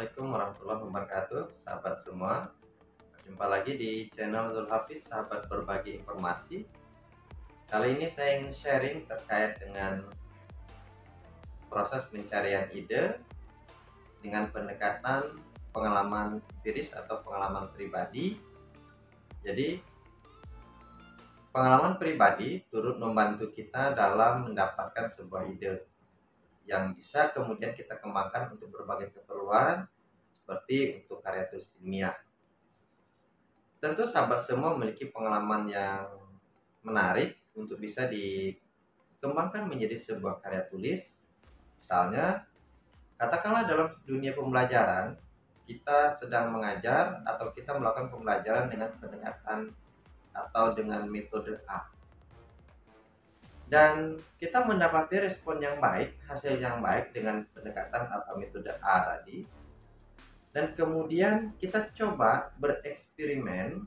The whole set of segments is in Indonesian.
Assalamualaikum warahmatullahi wabarakatuh, sahabat semua. Jumpa lagi di channel Zulhafiz, sahabat berbagi informasi. Kali ini saya ingin sharing terkait dengan proses pencarian ide dengan pendekatan pengalaman empiris atau pengalaman pribadi. Jadi, pengalaman pribadi turut membantu kita dalam mendapatkan sebuah ide yang bisa kemudian kita kembangkan untuk berbagai keperluan, seperti untuk karya tulis ilmiah. Tentu sahabat semua memiliki pengalaman yang menarik untuk bisa dikembangkan menjadi sebuah karya tulis. Misalnya, katakanlah dalam dunia pembelajaran, kita sedang mengajar atau kita melakukan pembelajaran dengan pendekatan atau dengan metode A. Dan kita mendapati respon yang baik, hasil yang baik dengan pendekatan atau metode A tadi. Dan kemudian kita coba bereksperimen,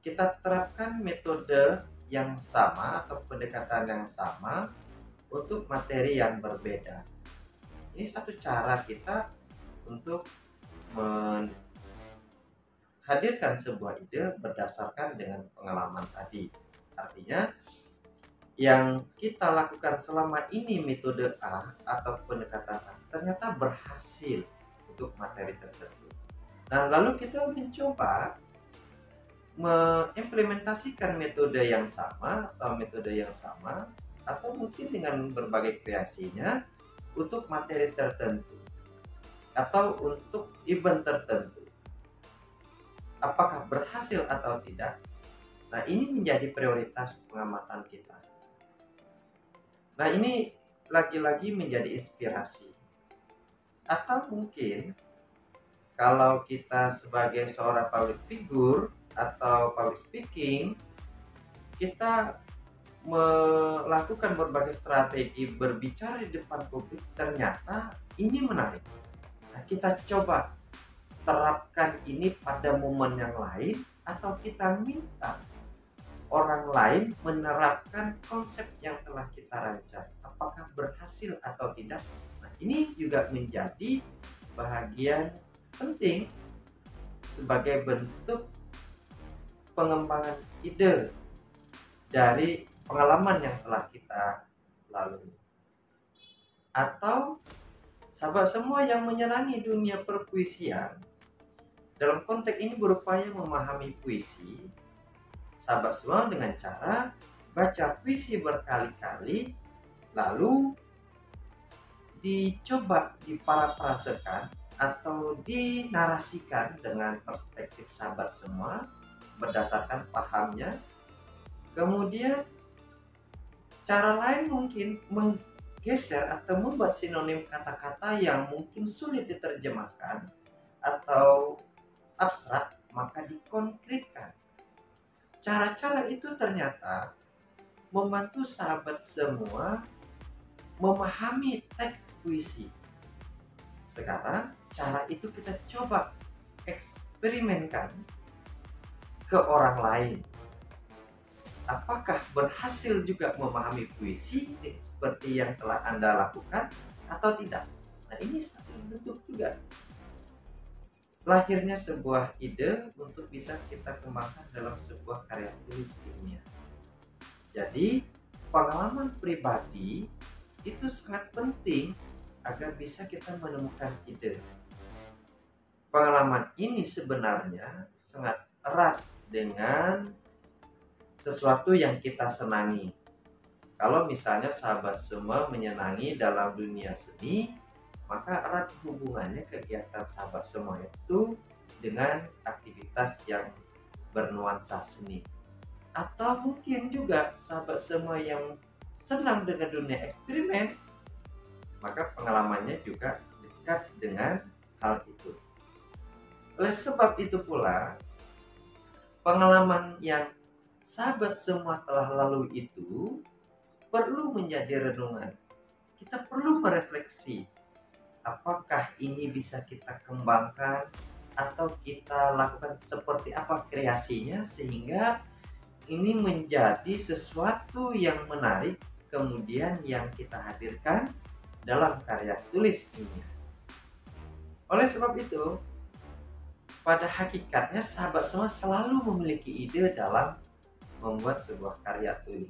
kita terapkan metode yang sama atau pendekatan yang sama untuk materi yang berbeda. Ini satu cara kita untuk menghadirkan sebuah ide berdasarkan dengan pengalaman tadi. Artinya, yang kita lakukan selama ini metode A atau pendekatan A ternyata berhasil untuk materi tertentu. Nah, lalu kita mencoba mengimplementasikan metode yang sama atau mungkin dengan berbagai kreasinya untuk materi tertentu atau untuk event tertentu. Apakah berhasil atau tidak? Nah, ini menjadi prioritas pengamatan kita. Nah, ini lagi-lagi menjadi inspirasi. Atau mungkin kalau kita sebagai seorang public figure atau public speaking, kita melakukan berbagai strategi berbicara di depan publik, ternyata ini menarik. Nah, kita coba terapkan ini pada momen yang lain, atau kita minta orang lain menerapkan konsep yang telah kita rancang. Apakah berhasil atau tidak? Nah, ini juga menjadi bahagian penting sebagai bentuk pengembangan ide dari pengalaman yang telah kita lalui. Atau sahabat semua yang menyenangi dunia perpuisian, dalam konteks ini berupaya memahami puisi, sahabat semua dengan cara baca puisi berkali-kali, lalu dicoba diparafrasekan atau dinarasikan dengan perspektif sahabat semua berdasarkan pahamnya. Kemudian cara lain mungkin menggeser atau membuat sinonim kata-kata yang mungkin sulit diterjemahkan atau abstrak, maka dikonkretkan. Cara-cara itu ternyata membantu sahabat semua memahami teks puisi. Sekarang cara itu kita coba eksperimenkan ke orang lain. Apakah berhasil juga memahami puisi seperti yang telah Anda lakukan atau tidak? Nah, ini satu bentuk juga lahirnya sebuah ide untuk bisa kita kembangkan dalam sebuah karya tulis ilmiah. Jadi, pengalaman pribadi itu sangat penting agar bisa kita menemukan ide. Pengalaman ini sebenarnya sangat erat dengan sesuatu yang kita senangi. Kalau misalnya sahabat semua menyenangi dalam dunia seni, maka erat hubungannya kegiatan sahabat semua itu dengan aktivitas yang bernuansa seni. Atau mungkin juga sahabat semua yang senang dengan dunia eksperimen, maka pengalamannya juga dekat dengan hal itu. Oleh sebab itu pula, pengalaman yang sahabat semua telah lalui itu perlu menjadi renungan. Kita perlu merefleksi, apakah ini bisa kita kembangkan atau kita lakukan seperti apa kreasinya sehingga ini menjadi sesuatu yang menarik kemudian yang kita hadirkan dalam karya tulis ilmiah. Oleh sebab itu, pada hakikatnya sahabat semua selalu memiliki ide dalam membuat sebuah karya tulis.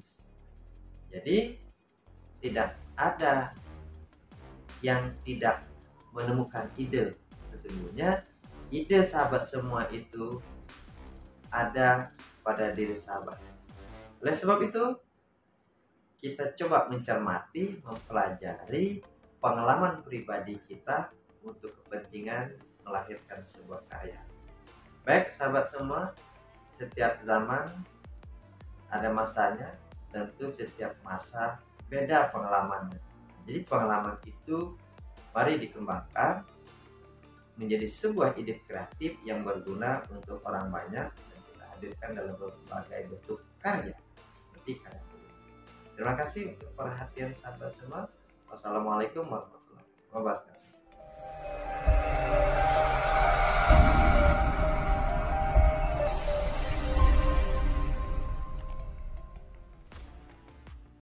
Jadi tidak ada yang tidak menemukan ide. Sesungguhnya ide sahabat semua itu ada pada diri sahabat. Oleh sebab itu, kita coba mencermati, mempelajari pengalaman pribadi kita untuk kepentingan melahirkan sebuah karya. Baik sahabat semua, setiap zaman ada masanya, tentu setiap masa beda pengalamannya. Jadi pengalaman itu mari dikembangkan menjadi sebuah ide kreatif yang berguna untuk orang banyak dan kita hadirkan dalam berbagai bentuk karya seperti karya tulis. Terima kasih untuk perhatian sahabat semua. Wassalamualaikum warahmatullahi wabarakatuh.